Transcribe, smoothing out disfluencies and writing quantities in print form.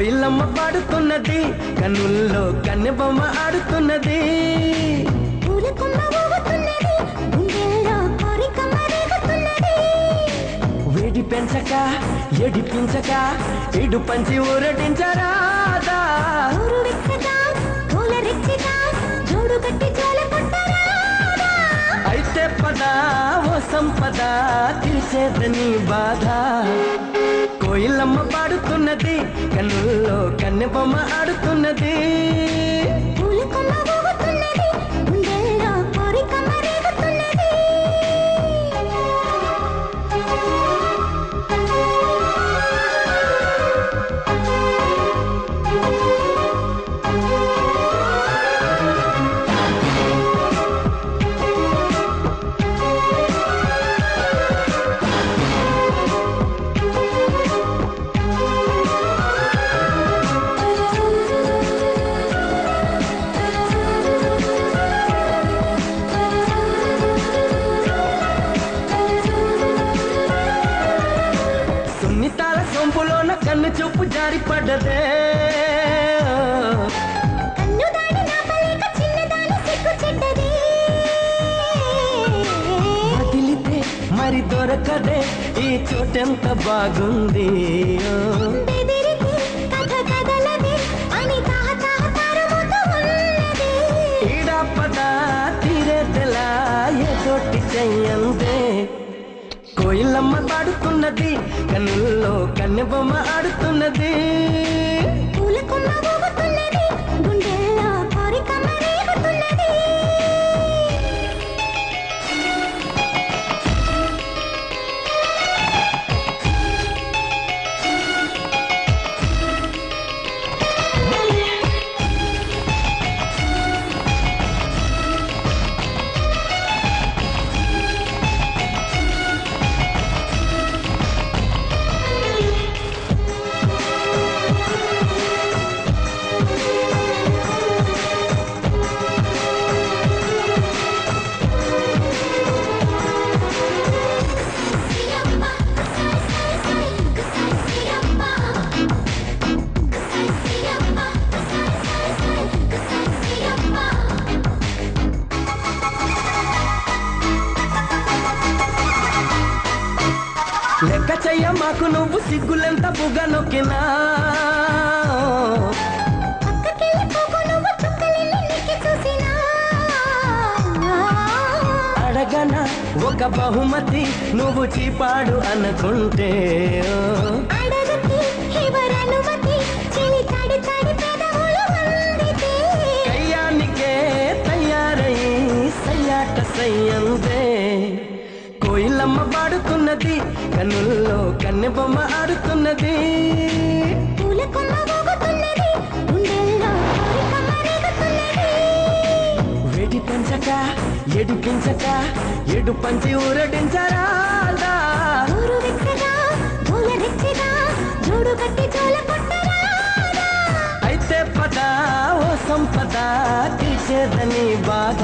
కోయిలమ్మ పాడుతున్నది, కన్నుల్లో కన్నెబొమ్మ ఆడుతున్నది. వేడి పెంచక ఎడిపించక ఇడు పంచి ఊరటించరాదా. అయితే పద ఓ సంపద తీర్చేదని బాధ. కోయిలమ్మ పాడుతున్నది, కన్నుల్లో కన్నెబొమ్మ ఆడుతున్నది. సున్నితాల సొంపులోన కన్ను చూపు జారి పడ్డదే. వదిలితే మరి దొరకదే ఈ చోటెంత బాగుంది. ఈడా పద తీరేదెలా ఏదోటి చెయ్యందే. కోయిలమ్మ పాడుతున్నది, కన్నుల్లో కన్నెబొమ్మ ఆడుతున్నది. లెక్క చెయ్య మాకు నువ్వు సిగ్గులెంత బుగ్గ నొక్కినా. అడగన ఒక బహుమతి నువ్వు చీపాడు అనుకుంటే. కయ్యానికే తయారై సయ్యాట సయ్యందే. కోయిలమ్మ పాడుతున్నది, కన్నుల్లో కన్నెబొమ్మ ఆడుతున్నది. వేడి పెంచక ఎడిపించక ఎడు పంచి ఊరడించరాదా. అయితే పద ఓ సంపద తీర్చేదని బాధ.